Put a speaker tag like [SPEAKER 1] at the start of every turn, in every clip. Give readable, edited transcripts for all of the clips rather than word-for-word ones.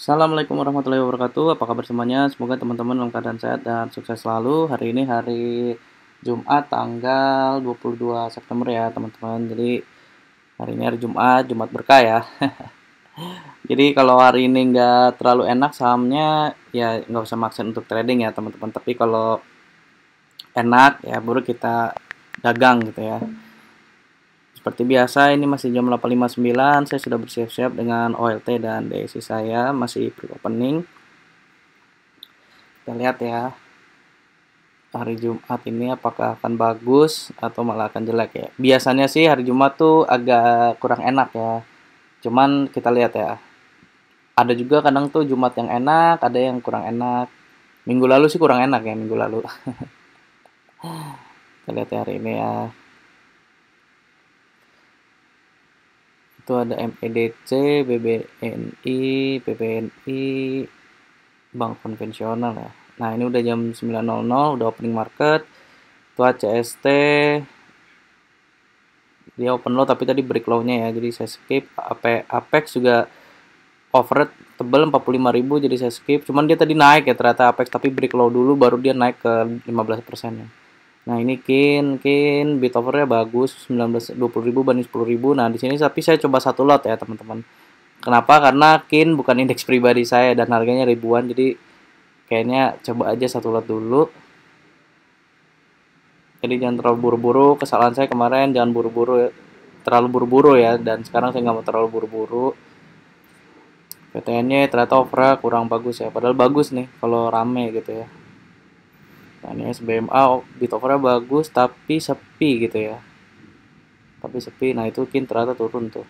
[SPEAKER 1] Assalamualaikum warahmatullahi wabarakatuh. Apa kabar semuanya? Semoga teman-teman dalam keadaan sehat dan sukses selalu. Hari ini hari Jumat tanggal 22 September ya teman-teman. Jadi hari ini hari Jumat, Jumat berkah ya. Jadi kalau hari ini nggak terlalu enak sahamnya, ya nggak usah maksain untuk trading ya teman-teman. Tapi kalau enak ya baru kita dagang gitu ya. Seperti biasa ini masih jam 8.59, saya sudah bersiap-siap dengan OLT dan DSI saya masih pre-opening. Kita lihat ya hari Jumat ini apakah akan bagus atau malah akan jelek ya. Biasanya sih hari Jumat tuh agak kurang enak ya. Cuman kita lihat ya. Ada juga kadang tuh Jumat yang enak, ada yang kurang enak. Minggu lalu sih kurang enak ya minggu lalu. Kita lihat ya hari ini ya. Itu ada MEDC, BBNI, PBNI, bank konvensional ya. Nah, ini udah jam 9.00, udah opening market. Itu CST dia open low tapi tadi break low-nya ya. Jadi saya skip. Apex juga overhead tebel 45.000 jadi saya skip. Cuman dia tadi naik ya ternyata Apex tapi break low dulu baru dia naik ke 15% ya. Nah, ini kin bid overnya bagus 20.000 banding 10.000. Nah, di sini tapi saya coba satu lot ya, teman-teman. Kenapa? Karena kin bukan indeks pribadi saya dan harganya ribuan, jadi kayaknya coba aja satu lot dulu. Jadi jangan terlalu buru-buru. Kesalahan saya kemarin jangan buru-buru, terlalu buru-buru ya, dan sekarang saya nggak mau terlalu buru-buru. PTN-nya ternyata overnya kurang bagus ya, padahal bagus nih kalau rame gitu ya. Nah, ini SBMA bid overnya bagus tapi sepi gitu ya. Tapi sepi, nah itu kin ternyata turun tuh.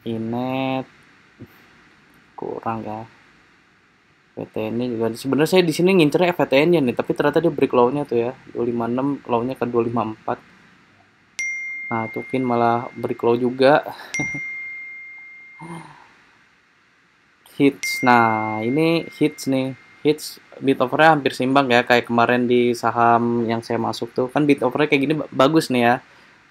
[SPEAKER 1] Inet kurang ya. VTN-nya juga sebenarnya saya di sini ngincernya VTN-nya nih, tapi ternyata dia break low-nya tuh ya. 256 low-nya ke 254. Nah, tukin malah break low juga. Hits. Nah, ini hits nih. Hits bid overnya hampir seimbang ya kayak kemarin di saham yang saya masuk tuh. Kan bid overnya kayak gini bagus nih ya.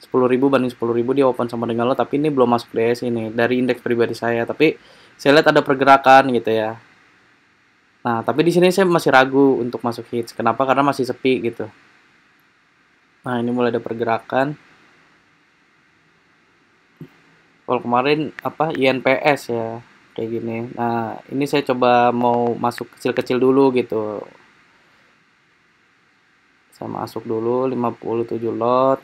[SPEAKER 1] 10.000 banding 10.000 dia open sama dengan lo, tapi ini belum masuk DSI ini dari indeks pribadi saya. Tapi saya lihat ada pergerakan gitu ya. Nah, tapi di sini saya masih ragu untuk masuk hits. Kenapa? Karena masih sepi gitu. Nah, ini mulai ada pergerakan. Kalau kemarin apa INPS ya kayak gini. Nah, ini saya coba mau masuk kecil-kecil dulu gitu. Saya masuk dulu 57 lot.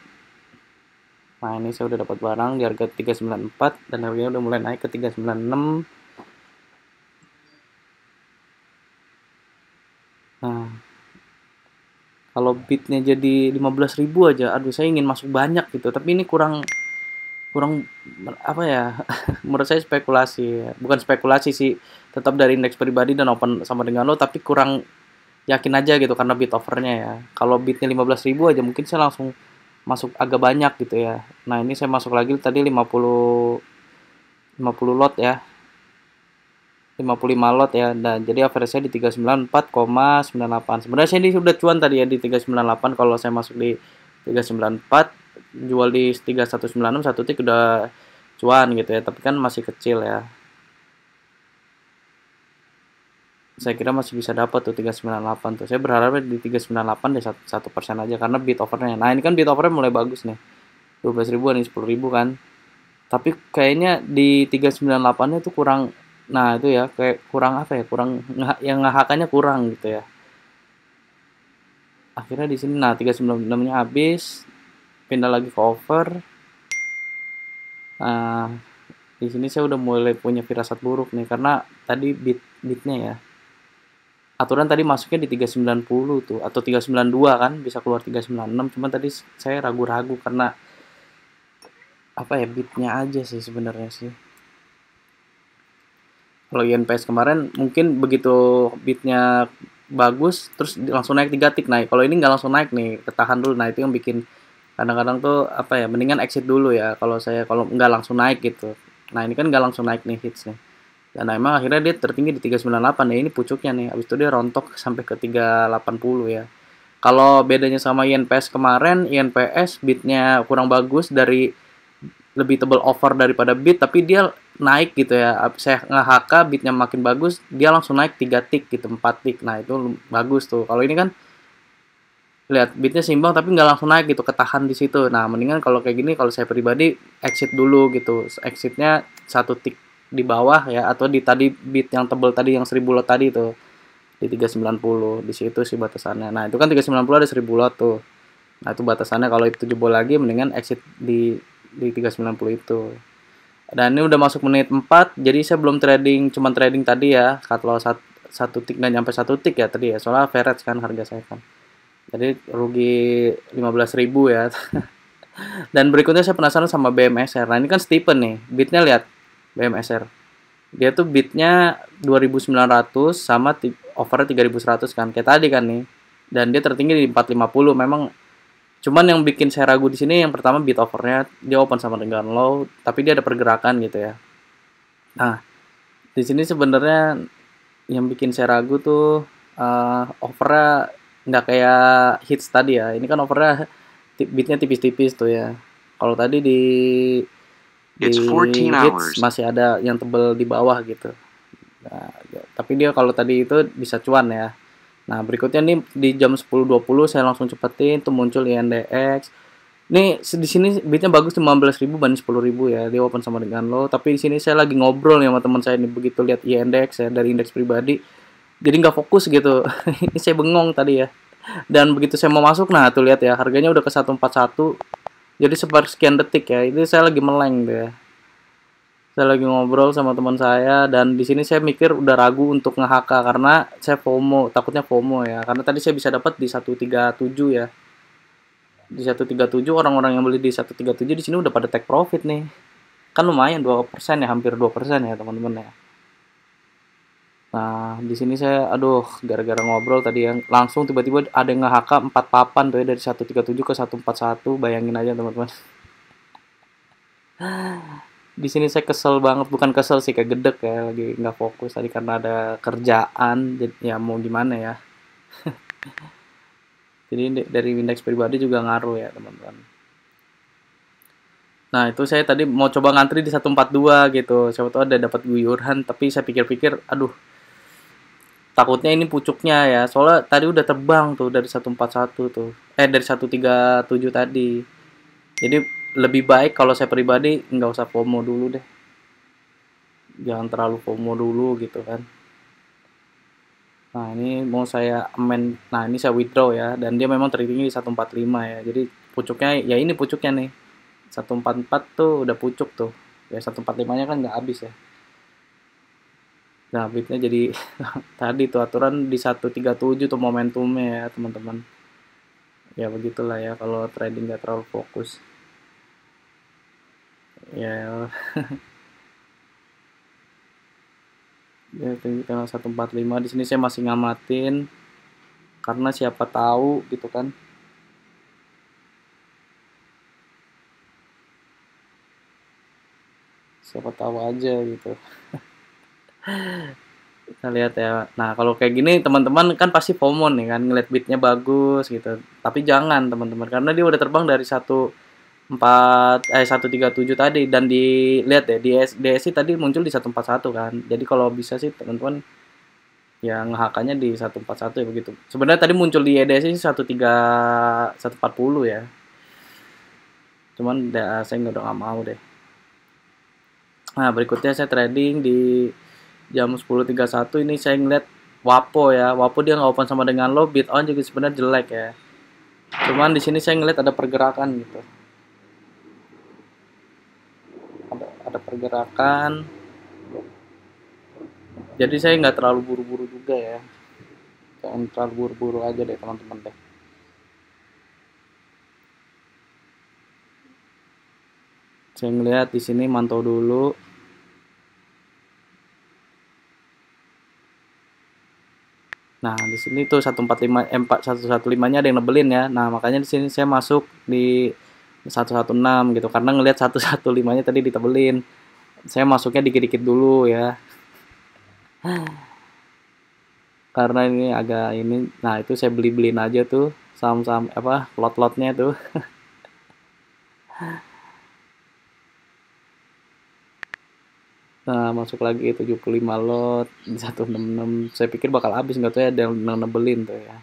[SPEAKER 1] Nah, ini saya udah dapat barang di harga 394 dan harganya udah mulai naik ke 396. Nah, kalau bidnya jadi 15.000 aja, aduh saya ingin masuk banyak gitu, tapi ini kurang kurang apa ya? Menurut saya spekulasi ya. Bukan spekulasi sih, tetap dari indeks pribadi dan open sama dengan lo, tapi kurang yakin aja gitu karena bid overnya ya. Kalau bidnya 15.000 aja mungkin saya langsung masuk agak banyak gitu ya. Nah, ini saya masuk lagi tadi 50 lot ya. 55 lot ya. Dan jadi average saya di 394,98. Sebenarnya saya ini sudah cuan tadi ya di 398 kalau saya masuk di 394, jual di 3196 satu tik udah cuan gitu ya. Tapi kan masih kecil ya. Saya kira masih bisa dapat tuh 398 tuh. Saya berharap di 398 deh 1% aja karena bid overnya. Nah, ini kan bid overnya mulai bagus nih. 12.000 nih 10.000 kan. Tapi kayaknya di 398-nya tuh kurang. Nah, itu ya kayak kurang apa ya? Kurang yang ngahakannya kurang gitu ya. Akhirnya di sini nah 396-nya habis. Pindah lagi ke over. Nah, di sini saya udah mulai punya firasat buruk nih karena tadi bidnya ya. Aturan tadi masuknya di 390 tuh atau 392 kan bisa keluar 396, cuman tadi saya ragu-ragu karena apa ya bidnya aja sih sebenarnya sih. Kalau INPS kemarin mungkin begitu bidnya bagus terus langsung naik 3 tik naik. Kalau ini nggak langsung naik nih, ketahan dulu. Nah, itu yang bikin kadang-kadang tuh apa ya mendingan exit dulu ya kalau saya kalau nggak langsung naik gitu. Nah, ini kan nggak langsung naik nih hits nih. Dan emang akhirnya dia tertinggi di 398 ya, ini pucuknya nih. Habis itu dia rontok sampai ke 380 ya. Kalau bedanya sama INPS kemarin, INPS bidnya kurang bagus dari lebih tebal offer daripada bid, tapi dia naik gitu ya. Saya nge-HK bidnya makin bagus, dia langsung naik 3 tick gitu, 4 tick. Nah, itu bagus tuh. Kalau ini kan lihat bidnya seimbang tapi nggak langsung naik gitu, ketahan di situ. Nah, mendingan kalau kayak gini kalau saya pribadi exit dulu gitu. Exitnya 1 tick di bawah ya, atau di tadi bid yang tebel tadi yang 1000 lot tadi tuh di 390 di situ sih batasannya. Nah, itu kan 390 ada 1000 lot tuh. Nah, itu batasannya kalau itu jebol lagi mendingan exit di 390 itu. Dan ini udah masuk menit 4, jadi saya belum trading, cuman trading tadi ya, cut loss satu tick nggak nyampe 1 tick ya tadi ya, soalnya average kan harga saya kan. Jadi rugi 15.000 ya. Dan berikutnya saya penasaran sama BMSR. Nah, ini kan Stephen nih, bidnya lihat BMSR. Dia tuh bidnya 2.900 sama overnya 3.100 kan, kayak tadi kan nih. Dan dia tertinggi di 450. Memang cuman yang bikin saya ragu di sini yang pertama bid overnya dia open sama dengan low, tapi dia ada pergerakan gitu ya. Nah, di sini sebenarnya yang bikin saya ragu tuh overnya nggak kayak hits tadi ya. Ini kan overnya bidnya tipis-tipis tuh ya. Kalau tadi di hits masih ada yang tebel di bawah gitu. Nah, tapi dia kalau tadi itu bisa cuan ya. Nah, berikutnya nih di jam 10.20 saya langsung cepetin tuh muncul INDX. Nih di sini bidnya bagus 15.000 banding 10.000 ya. Dia open sama dengan low, tapi di sini saya lagi ngobrol nih sama teman saya nih, begitu lihat INDX ya dari indeks pribadi. Jadi nggak fokus gitu. Ini saya bengong tadi ya. Dan begitu saya mau masuk, nah tuh lihat ya, harganya udah ke 141. Jadi sepersekian detik ya. Itu saya lagi meleng deh. Saya lagi ngobrol sama teman saya dan di sini saya mikir udah ragu untuk nge-HK karena saya FOMO, takutnya FOMO ya. Karena tadi saya bisa dapat di 137 ya. Di 137 orang-orang yang beli di 137 di sini udah pada take profit nih. Kan lumayan 2% ya, hampir 2% ya, teman-teman ya. Nah, di sini saya aduh gara-gara ngobrol tadi yang langsung tiba-tiba ada yang nge-HK 4 papan tuh ya dari 137 ke 141, bayangin aja teman-teman. Di sini saya kesel banget, bukan kesel sih, kayak gedek ya, lagi nggak fokus tadi karena ada kerjaan, jadi ya mau gimana ya. Jadi dari indeks pribadi juga ngaruh ya teman-teman. Nah itu saya tadi mau coba ngantri di 142 gitu, siapa tahu ada dapat guyuran, tapi saya pikir-pikir, aduh takutnya ini pucuknya ya, soalnya tadi udah terbang tuh dari 141 tuh, dari 137 tadi. Jadi lebih baik kalau saya pribadi nggak usah FOMO dulu deh, jangan terlalu FOMO dulu gitu kan. Nah ini mau saya amend, nah ini saya withdraw ya, dan dia memang tradingnya di 145 ya, jadi pucuknya ya ini pucuknya nih, 144 tuh udah pucuk tuh ya, 145 nya kan nggak habis ya. Nah bitnya jadi tadi tuh aturan di 137 tuh momentumnya ya teman-teman. Ya begitulah ya kalau trading nggak terlalu fokus ya. Ya tanggal 145 di sini saya masih ngamatin karena siapa tahu gitu kan. Siapa tahu aja gitu. Kita lihat ya. Nah, kalau kayak gini teman-teman kan pasti FOMO nih kan, ngeliat bitnya bagus gitu. Tapi jangan teman-teman karena dia udah terbang dari 137 tadi, dan dilihat deh di DSI tadi muncul di 141 kan. Jadi kalau bisa sih teman-teman yang nge-HK-nya di 141 ya begitu. Sebenarnya tadi muncul di DSI 140 ya. Cuman saya udah nggak mau deh. Nah, berikutnya saya trading di jam 10.31 ini saya ngeliat Wapo ya. Wapo dia nggak open sama dengan low, bid on juga sebenarnya jelek ya. Cuman di sini saya ngeliat ada pergerakan gitu. Ada pergerakan. Jadi saya nggak terlalu buru-buru juga ya. Jangan terlalu buru-buru aja deh teman-teman deh. Saya ngeliat di sini mantau dulu. Nah, di sini tuh 145 115-nya ada yang nebelin ya. Nah, makanya di sini saya masuk di 116 gitu karena ngelihat 115-nya tadi ditebelin. Saya masuknya dikit-dikit dulu ya. Karena ini agak ini. Nah, itu saya beli-belin aja tuh saham-saham apa lot-lotnya tuh. Nah, masuk lagi 75 lot di 166. Saya pikir bakal habis, nggak tahu ya ada yang nebelin tuh ya.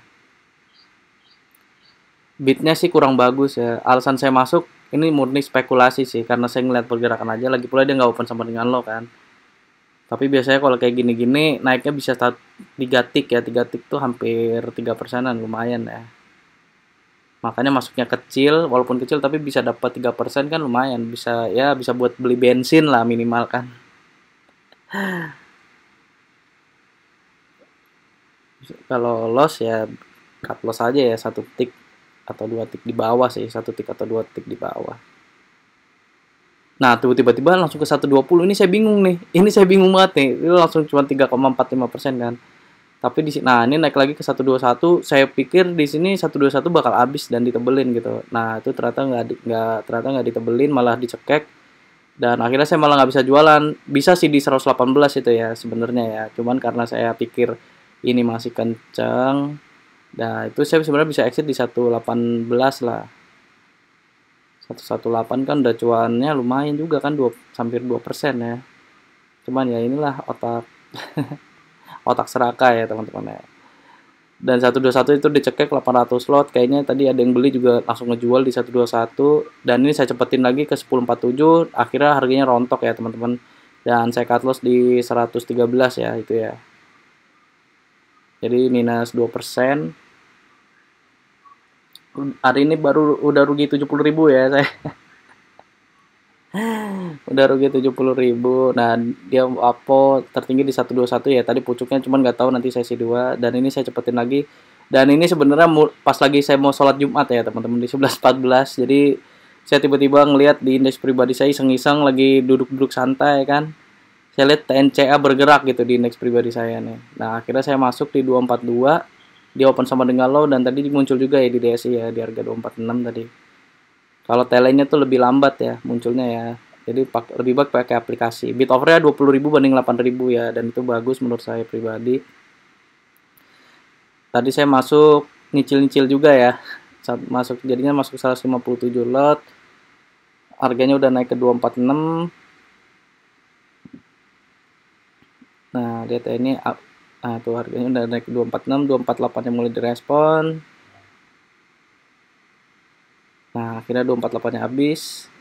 [SPEAKER 1] Bitnya sih kurang bagus ya. Alasan saya masuk ini murni spekulasi sih, karena saya ngeliat pergerakan aja. Lagi pula dia nggak open sama dengan lo kan. Tapi biasanya kalau kayak gini-gini naiknya bisa 3 tik ya. 3 tik tuh hampir 3%-an, lumayan ya. Makanya masuknya kecil, walaupun kecil tapi bisa dapat 3% kan lumayan. Bisa ya, bisa buat beli bensin lah minimal kan. Kalau loss ya cut loss aja ya, 1 tik atau 2 tik di bawah sih, 1 tik atau 2 tik di bawah. Nah, tuh tiba-tiba langsung ke 120. Ini saya bingung nih. Ini saya bingung banget nih. Itu langsung cuma 3,45% kan. Tapi di sini, nah ini naik lagi ke 121. Saya pikir di sini 121 bakal habis dan ditebelin gitu. Nah, itu ternyata nggak ditebelin, malah dicekek. Dan akhirnya saya malah nggak bisa jualan. Bisa sih di 118 itu ya sebenarnya ya. Cuman karena saya pikir ini masih kenceng. Nah, itu saya sebenarnya bisa exit di 118 lah. 118 kan udah cuannya lumayan juga kan, hampir 2% ya. Cuman ya inilah otak otak serakah ya teman-teman ya. Dan 121 itu dicekek 800 lot, kayaknya tadi ada yang beli juga langsung ngejual di 121, dan ini saya cepetin lagi ke 1047, akhirnya harganya rontok ya teman-teman. Dan saya cut loss di 113 ya itu ya. Jadi minus 2%. Hari ini baru udah rugi 70.000 ya saya. Udah rugi 70.000. Nah, dia apa tertinggi di 121 ya. Tadi pucuknya cuman nggak tahu nanti sesi 2, dan ini saya cepetin lagi. Dan ini sebenarnya pas lagi saya mau sholat Jumat ya, teman-teman, di 11.14. Jadi saya tiba-tiba ngelihat di indeks pribadi saya iseng-iseng lagi duduk-duduk santai kan. Saya lihat TNCA bergerak gitu di indeks pribadi saya nih. Nah, akhirnya saya masuk di 242. Dia open sama dengan low, dan tadi muncul juga ya di DSI ya di harga 246 tadi. Kalau telenya tuh lebih lambat ya munculnya ya. Jadi lebih baik pakai aplikasi. Bit offernya 20.000 banding 8.000 ya, dan itu bagus menurut saya pribadi. Tadi saya masuk nyicil-nyicil juga ya. Jadinya masuk 157 lot. Harganya udah naik ke 246. Nah, lihat ya ini, nah tuh harganya udah naik ke 246, 248 yang mulai direspon. Nah, akhirnya 248-nya habis.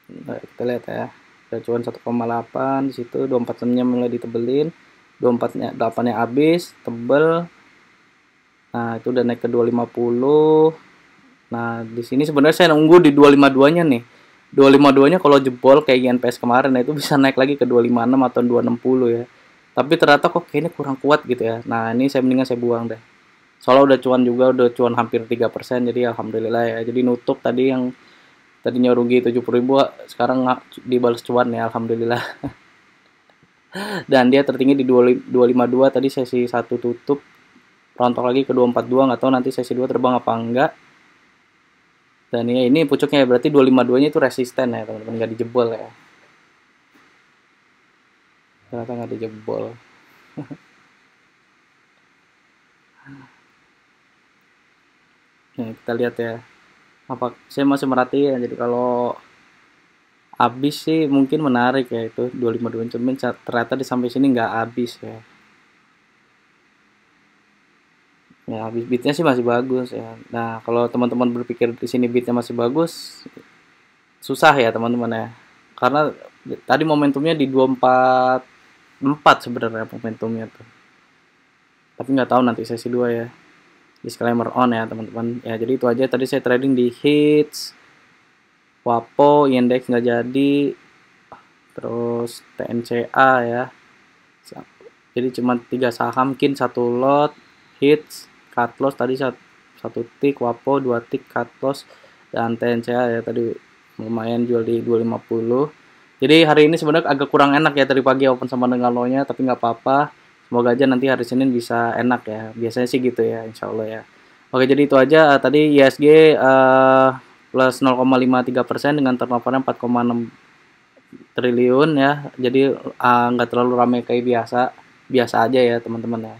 [SPEAKER 1] Nah, kita lihat ya. Udah cuan 1,8 di situ, 246-nya mulai ditebelin. 248-nya habis, tebel. Nah, itu udah naik ke 250. Nah, di sini sebenarnya saya nunggu di 252-nya nih. 252-nya kalau jebol kayak INPS kemarin, nah itu bisa naik lagi ke 256 atau 260 ya. Tapi ternyata kok kayaknya kurang kuat gitu ya. Nah, ini mendingan saya buang deh. Soalnya udah cuan juga, udah cuan hampir 3%, jadi alhamdulillah ya. Jadi nutup tadi yang tadinya rugi 70.000, sekarang dibalas cuan ya, alhamdulillah. Dan dia tertinggi di 252 tadi sesi 1 tutup. Rontok lagi ke 242, nggak tahu nanti sesi 2 terbang apa enggak. Dan ya ini pucuknya, berarti 252-nya itu resisten ya teman-teman, nggak dijebol ya. Ternyata nggak dijebol. Nah, kita lihat ya. Apa saya masih merhatiin, jadi kalau habis sih mungkin menarik ya itu 252, cuman ternyata di sampai sini nggak habis ya. Ya, habis bitnya sih masih bagus ya. Nah, kalau teman-teman berpikir di sini bitnya masih bagus, susah ya teman-teman ya. Karena tadi momentumnya di 244 sebenarnya momentumnya tuh. Tapi nggak tahu nanti sesi 2 ya. Disclaimer on ya teman-teman. Ya, jadi itu aja tadi saya trading di hits, WAPO, indeks nggak jadi, terus TNCA ya. Jadi cuma 3 saham, kin 1 lot, hits, cut loss tadi 1 tik, WAPO 2 tik cut loss, dan TNCA ya tadi lumayan jual di 250. Jadi hari ini sebenarnya agak kurang enak ya, tadi pagi open sama dengan low-nya, tapi nggak apa-apa. Semoga aja nanti hari Senin bisa enak ya. Biasanya sih gitu ya, insya Allah ya. Oke, jadi itu aja. Tadi ISG plus 0,53% dengan turnovernya 4,6 triliun ya. Jadi nggak terlalu ramai kayak biasa aja ya teman-teman ya.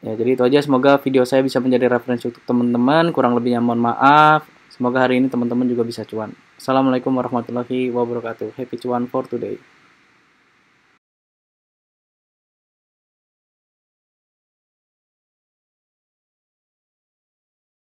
[SPEAKER 1] Ya, jadi itu aja. Semoga video saya bisa menjadi referensi untuk teman-teman. Kurang lebihnya mohon maaf. Semoga hari ini teman-teman juga bisa cuan. Assalamualaikum warahmatullahi wabarakatuh. Happy cuan for today.